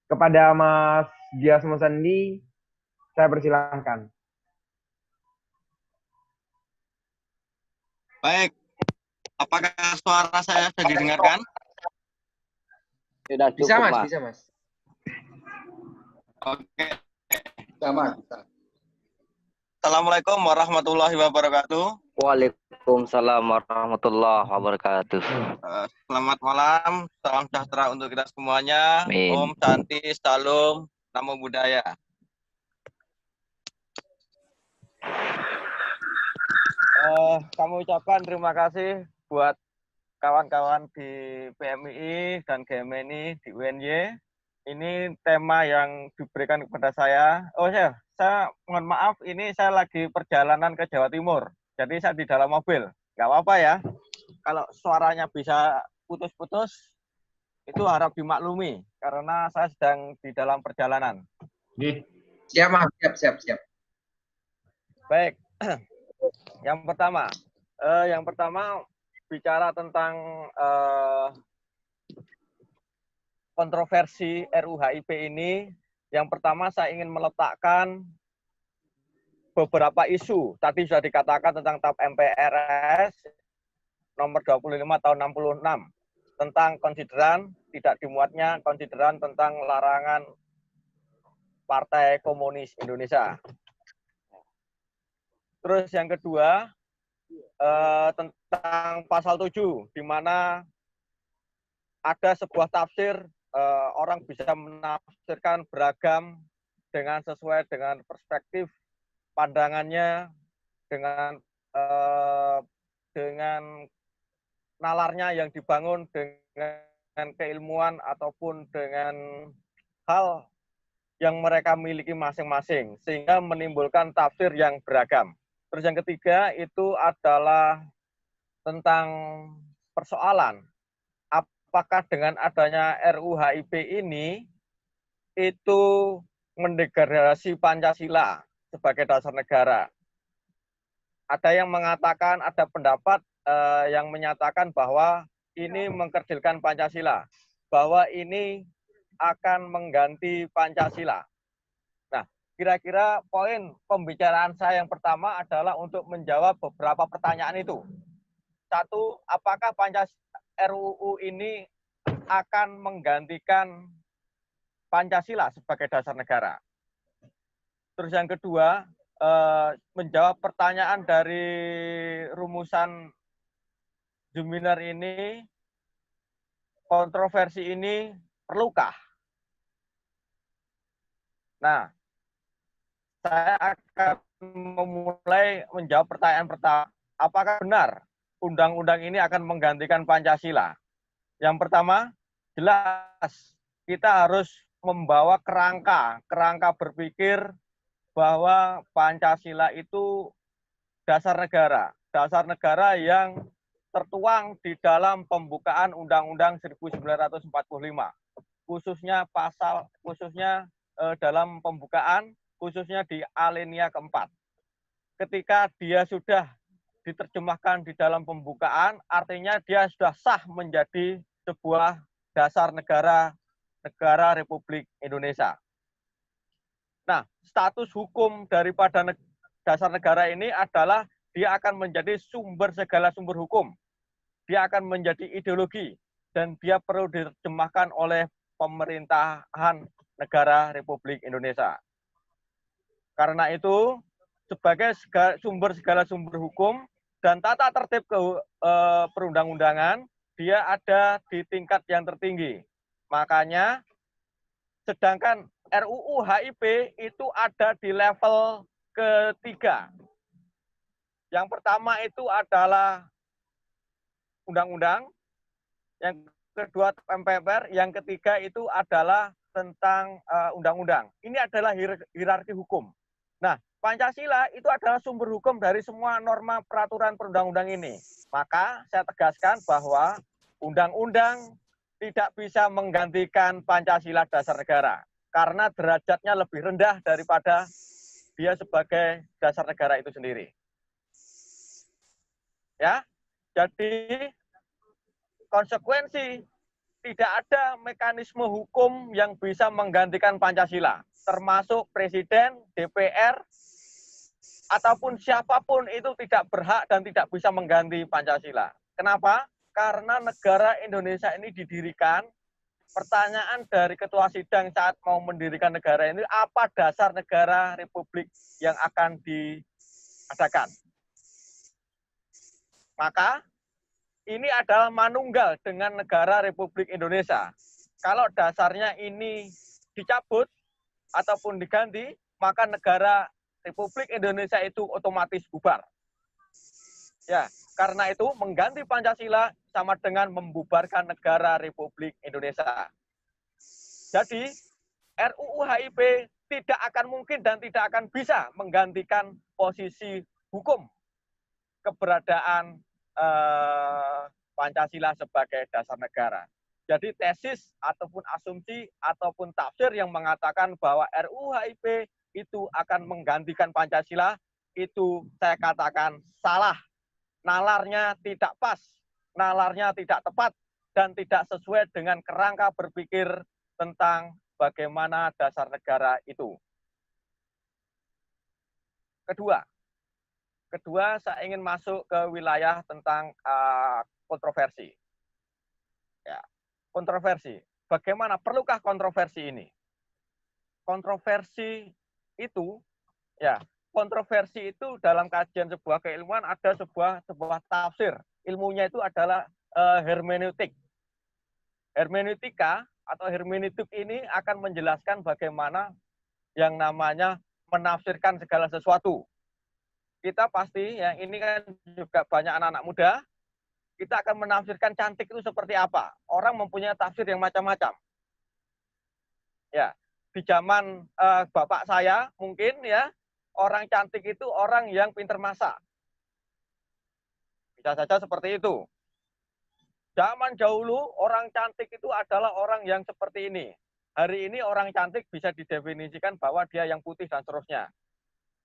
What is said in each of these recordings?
Kepada Mas Gias Mosandi, saya persilahkan. Baik, apakah suara saya sudah didengarkan? Sudah Bisa cukup, Mas, Mas. bisa Mas. Oke. Bisa, Mas. Bisa. Assalamualaikum warahmatullahi wabarakatuh. Waalaikumsalam warahmatullahi wabarakatuh. Selamat malam, salam sejahtera untuk kita semuanya. Amin. Om Santi, Salam, Namo Buddhaya. Kami ucapkan terima kasih buat kawan-kawan di PMII dan GMNI di UNY. Ini tema yang diberikan kepada saya. Oh ya, saya mohon maaf, ini saya lagi perjalanan ke Jawa Timur. Jadi saya di dalam mobil. Nggak apa-apa ya. Kalau suaranya bisa putus-putus, itu harap dimaklumi. Karena saya sedang di dalam perjalanan. Siap, Mas. Siap. Baik. Yang pertama bicara tentang kontroversi RUU-HIP ini. Yang pertama saya ingin meletakkan beberapa isu. Tadi sudah dikatakan tentang TAP MPRS nomor 25 tahun 66 tentang konsideran tidak dimuatnya konsideran tentang larangan Partai Komunis Indonesia. Terus yang kedua tentang pasal 7 di mana ada sebuah tafsir orang bisa menafsirkan beragam dengan sesuai dengan perspektif pandangannya dengan nalarnya yang dibangun dengan keilmuan ataupun dengan hal yang mereka miliki masing-masing sehingga menimbulkan tafsir yang beragam. Terus yang ketiga itu adalah tentang persoalan apakah dengan adanya RUU-HIP ini itu mendegradasi Pancasila sebagai dasar negara. Ada yang mengatakan, ada pendapat yang menyatakan bahwa ini mengkerdilkan Pancasila, bahwa ini akan mengganti Pancasila. Nah, kira-kira poin pembicaraan saya yang pertama adalah untuk menjawab beberapa pertanyaan itu. Satu, apakah RUU ini akan menggantikan Pancasila sebagai dasar negara? Terus yang kedua, menjawab pertanyaan dari rumusan Juminar ini, kontroversi ini perlukah? Nah, saya akan memulai menjawab pertanyaan pertama. Apakah benar undang-undang ini akan menggantikan Pancasila? Yang pertama, jelas kita harus membawa kerangka berpikir bahwa Pancasila itu dasar negara yang tertuang di dalam pembukaan Undang-Undang 1945, khususnya dalam pembukaan, khususnya di alinea keempat. Ketika dia sudah diterjemahkan di dalam pembukaan, artinya dia sudah sah menjadi sebuah dasar negara Republik Indonesia. Nah, status hukum daripada dasar negara ini adalah dia akan menjadi segala sumber hukum. Dia akan menjadi ideologi dan dia perlu diterjemahkan oleh pemerintahan negara Republik Indonesia. Karena itu, sebagai segala sumber hukum dan tata tertib perundang-undangan, dia ada di tingkat yang tertinggi. Makanya, sedangkan RUU HIP itu ada di level ketiga. Yang pertama itu adalah undang-undang, yang kedua MPR, yang ketiga itu adalah tentang undang-undang. Ini adalah hierarki hukum. Nah, Pancasila itu adalah sumber hukum dari semua norma peraturan perundang-undang ini. Maka saya tegaskan bahwa undang-undang tidak bisa menggantikan Pancasila dasar negara karena derajatnya lebih rendah daripada dia sebagai dasar negara itu sendiri. Ya, jadi konsekuensi tidak ada mekanisme hukum yang bisa menggantikan Pancasila, termasuk presiden, DPR, ataupun siapapun itu tidak berhak dan tidak bisa mengganti Pancasila. Kenapa? Karena negara Indonesia ini didirikan, pertanyaan dari ketua sidang saat mau mendirikan negara ini, apa dasar negara republik yang akan diadakan? Maka ini adalah manunggal dengan negara Republik Indonesia. Kalau dasarnya ini dicabut ataupun diganti, maka negara Republik Indonesia itu otomatis bubar. Ya, karena itu mengganti Pancasila sama dengan membubarkan negara Republik Indonesia. Jadi RUU HIP tidak akan mungkin dan tidak akan bisa menggantikan posisi hukum keberadaan Pancasila sebagai dasar negara. Jadi tesis ataupun asumsi ataupun tafsir yang mengatakan bahwa RUU HIP itu akan menggantikan Pancasila, itu saya katakan salah. Nalarnya tidak pas, nalarnya tidak tepat, dan tidak sesuai dengan kerangka berpikir tentang bagaimana dasar negara itu. Kedua, saya ingin masuk ke wilayah tentang kontroversi. Ya, kontroversi. Bagaimana? Perlukah kontroversi ini? Kontroversi itu, ya, kontroversi itu dalam kajian sebuah keilmuan ada sebuah tafsir. Ilmunya itu adalah hermeneutik. Hermeneutika atau hermeneutik ini akan menjelaskan bagaimana yang namanya menafsirkan segala sesuatu. Kita pasti, ya ini kan juga banyak anak-anak muda, kita akan menafsirkan cantik itu seperti apa. Orang mempunyai tafsir yang macam-macam. Ya, di zaman bapak saya mungkin ya, orang cantik itu orang yang pintar masak. Bisa saja seperti itu. Zaman dahulu orang cantik itu adalah orang yang seperti ini. Hari ini orang cantik bisa didefinisikan bahwa dia yang putih dan seterusnya.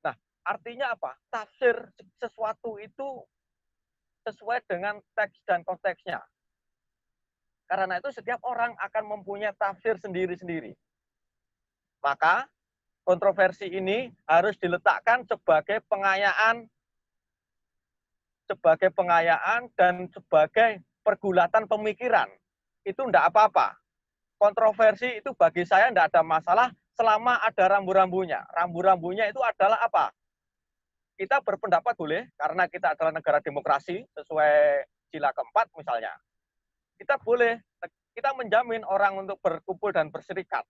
Nah, artinya apa? Tafsir sesuatu itu sesuai dengan teks dan konteksnya. Karena itu setiap orang akan mempunyai tafsir sendiri-sendiri. Maka kontroversi ini harus diletakkan sebagai pengayaan dan sebagai pergulatan pemikiran. Itu tidak apa-apa. Kontroversi itu bagi saya tidak ada masalah selama ada rambu-rambunya. Rambu-rambunya itu adalah apa? Kita berpendapat boleh, karena kita adalah negara demokrasi, sesuai sila keempat misalnya. Kita boleh, kita menjamin orang untuk berkumpul dan berserikat.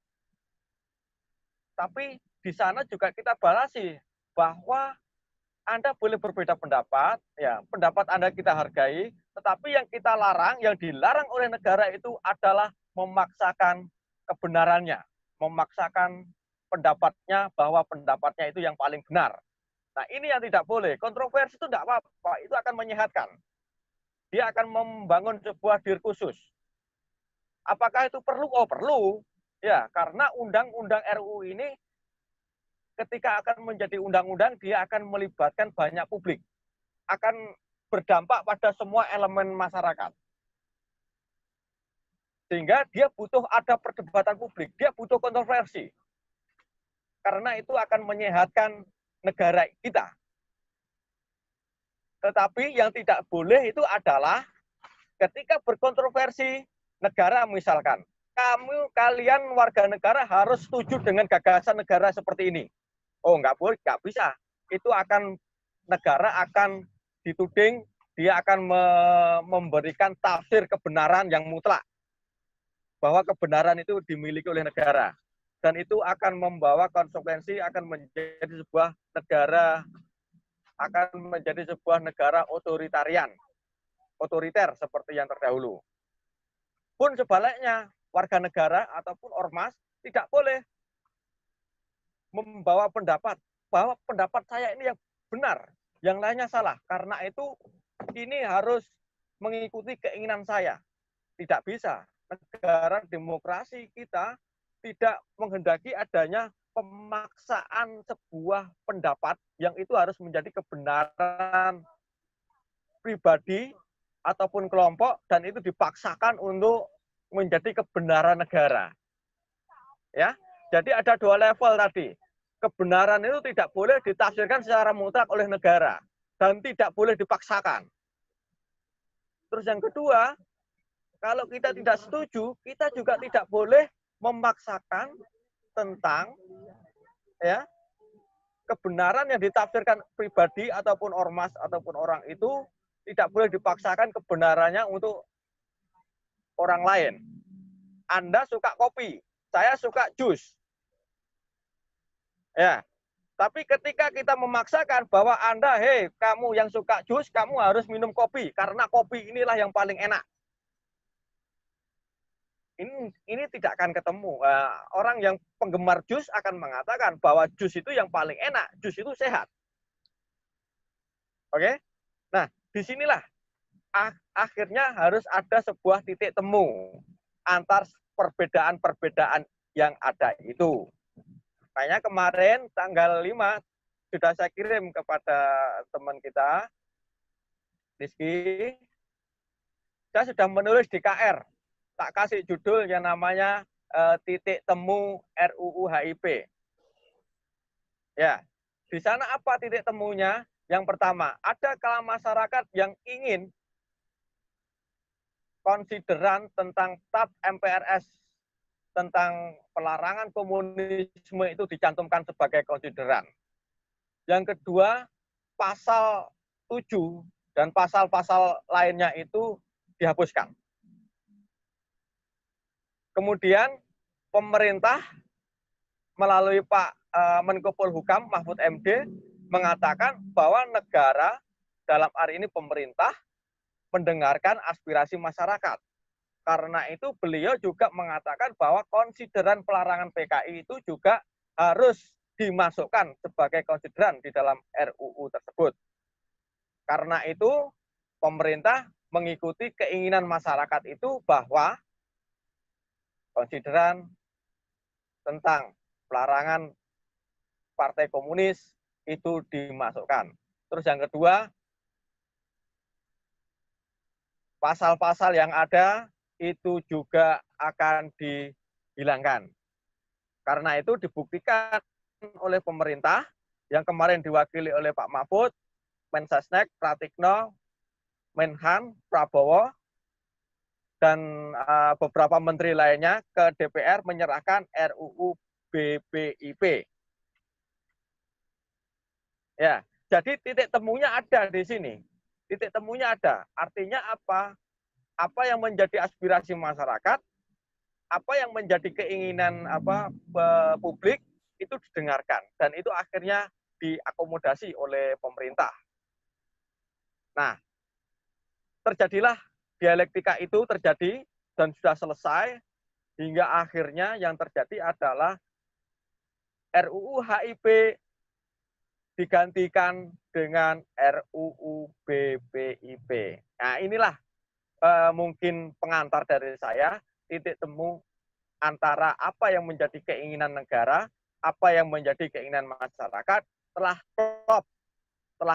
Tapi di sana juga kita batasi bahwa Anda boleh berbeda pendapat, ya pendapat Anda kita hargai, tetapi yang kita larang, yang dilarang oleh negara itu adalah memaksakan kebenarannya, memaksakan pendapatnya bahwa pendapatnya itu yang paling benar. Nah ini yang tidak boleh. Kontroversi itu tidak apa-apa, itu akan menyehatkan. Dia akan membangun sebuah diskursus. Apakah itu perlu? Oh perlu. Ya, karena undang-undang RUU ini ketika akan menjadi undang-undang, dia akan melibatkan banyak publik. Akan berdampak pada semua elemen masyarakat. Sehingga dia butuh ada perdebatan publik, dia butuh kontroversi. Karena itu akan menyehatkan negara kita. Tetapi yang tidak boleh itu adalah ketika berkontroversi negara misalkan, kalian warga negara harus setuju dengan gagasan negara seperti ini. Oh, nggak boleh, nggak bisa. Itu akan negara akan dituding, dia akan memberikan tafsir kebenaran yang mutlak. Bahwa kebenaran itu dimiliki oleh negara. Dan itu akan membawa konsekuensi, akan menjadi sebuah negara otoritarian. Otoriter seperti yang terdahulu. Pun sebaliknya, warga negara ataupun ormas tidak boleh membawa pendapat bahwa pendapat saya ini yang benar, yang lainnya salah. Karena itu ini harus mengikuti keinginan saya. Tidak bisa. Negara demokrasi kita tidak menghendaki adanya pemaksaan sebuah pendapat yang itu harus menjadi kebenaran pribadi ataupun kelompok dan itu dipaksakan untuk menjadi kebenaran negara. Ya, jadi ada dua level tadi. Kebenaran itu tidak boleh ditafsirkan secara mutlak oleh negara dan tidak boleh dipaksakan. Terus yang kedua, kalau kita tidak setuju, kita juga tidak boleh memaksakan tentang ya kebenaran yang ditafsirkan pribadi ataupun ormas ataupun orang itu tidak boleh dipaksakan kebenarannya untuk orang lain. Anda suka kopi, saya suka jus. Ya, tapi ketika kita memaksakan bahwa Anda, hei, kamu yang suka jus, kamu harus minum kopi karena kopi inilah yang paling enak. Ini tidak akan ketemu. Orang yang penggemar jus akan mengatakan bahwa jus itu yang paling enak, jus itu sehat. Oke? Nah, disinilah akhirnya harus ada sebuah titik temu antar perbedaan-perbedaan yang ada itu. Makanya kemarin tanggal 5 sudah saya kirim kepada teman kita, Rizky. Saya sudah menulis di KR. Tak kasih judul yang namanya titik temu RUU HIP. Ya, di sana apa titik temunya? Yang pertama, ada kalangan masyarakat yang ingin konsideran tentang TAP MPRS tentang pelarangan komunisme itu dicantumkan sebagai konsideran. Yang kedua, pasal 7 dan pasal-pasal lainnya itu dihapuskan. Kemudian pemerintah melalui Pak Menko Polhukam Mahfud MD mengatakan bahwa negara dalam hari ini pemerintah mendengarkan aspirasi masyarakat. Karena itu beliau juga mengatakan bahwa konsideran pelarangan PKI itu juga harus dimasukkan sebagai konsideran di dalam RUU tersebut. Karena itu pemerintah mengikuti keinginan masyarakat itu bahwa konsideran tentang pelarangan Partai Komunis itu dimasukkan. Terus yang kedua, pasal-pasal yang ada itu juga akan dihilangkan. Karena itu dibuktikan oleh pemerintah yang kemarin diwakili oleh Pak Mahfud, Mensesnek, Pratikno, Menhan, Prabowo, dan beberapa menteri lainnya ke DPR menyerahkan RUU BPIP. Ya, jadi titik temunya ada di sini. Titik temunya ada. Artinya apa? Apa yang menjadi aspirasi masyarakat, apa yang menjadi keinginan publik itu didengarkan dan itu akhirnya diakomodasi oleh pemerintah. Nah, terjadilah dialektika itu terjadi dan sudah selesai hingga akhirnya yang terjadi adalah RUU HIP digantikan dengan RUU BPIP. Nah, inilah mungkin pengantar dari saya, titik temu antara apa yang menjadi keinginan negara, apa yang menjadi keinginan masyarakat telah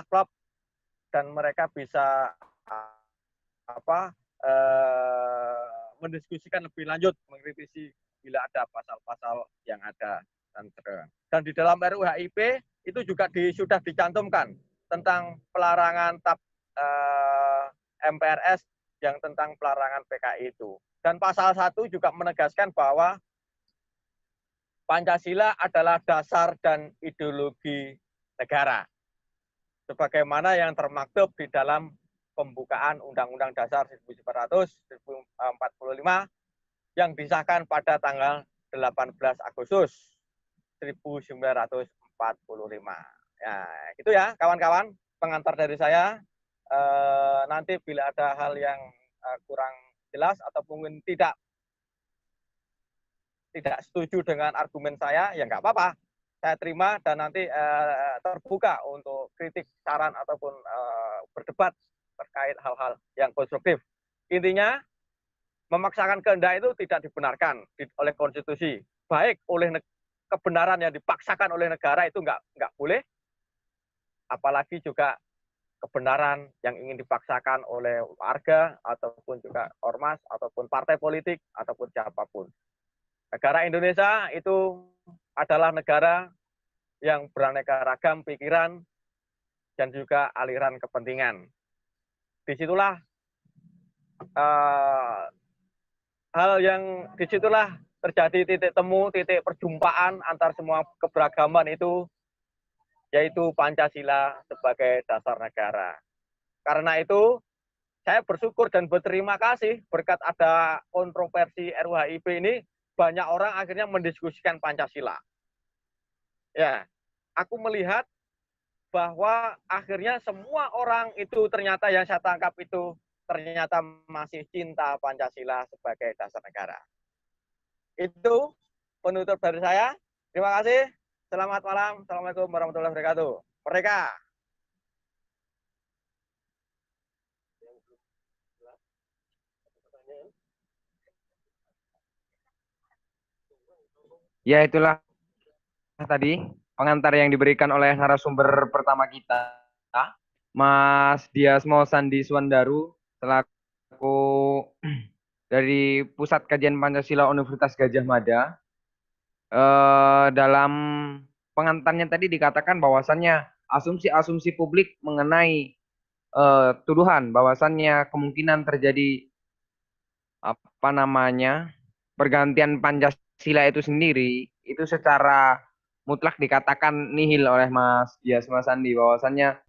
klop dan mereka bisa mendiskusikan lebih lanjut, mengkritisi bila ada pasal-pasal yang ada. Dan di dalam RUU HIP itu juga sudah dicantumkan tentang pelarangan TAP MPRS yang tentang pelarangan PKI itu. Dan pasal 1 juga menegaskan bahwa Pancasila adalah dasar dan ideologi negara. Sebagaimana yang termaktub di dalam pembukaan Undang-Undang Dasar 1945 yang disahkan pada tanggal 18 Agustus 1945. Ya, gitu ya kawan-kawan, pengantar dari saya. Nanti bila ada hal yang kurang jelas atau mungkin tidak setuju dengan argumen saya, ya nggak apa-apa. Saya terima dan nanti terbuka untuk kritik, saran, ataupun berdebat terkait hal-hal yang konstruktif. Intinya, memaksakan kehendak itu tidak dibenarkan oleh konstitusi. Baik oleh kebenaran yang dipaksakan oleh negara itu nggak boleh, apalagi juga kebenaran yang ingin dipaksakan oleh warga ataupun juga ormas ataupun partai politik ataupun siapapun. Negara Indonesia itu adalah negara yang beraneka ragam pikiran dan juga aliran kepentingan. Disitulah disitulah terjadi titik temu, titik perjumpaan antar semua keberagaman itu, yaitu Pancasila sebagai dasar negara. Karena itu, saya bersyukur dan berterima kasih berkat ada kontroversi RUHIP ini, banyak orang akhirnya mendiskusikan Pancasila. Ya, aku melihat bahwa akhirnya semua orang itu ternyata yang saya tangkap itu ternyata masih cinta Pancasila sebagai dasar negara. Itu penutup dari saya. Terima kasih. Selamat malam. Assalamualaikum warahmatullahi wabarakatuh. Merdeka. Ya, itulah tadi pengantar yang diberikan oleh narasumber pertama kita, Mas Diasmo Sandi Suwandaru, selaku dari Pusat Kajian Pancasila Universitas Gadjah Mada. Dalam pengantarnya tadi dikatakan bahwasannya asumsi-asumsi publik mengenai tuduhan bahwasannya kemungkinan terjadi pergantian Pancasila itu sendiri itu secara mutlak dikatakan nihil oleh Mas Diasmo Sandi, bahwasannya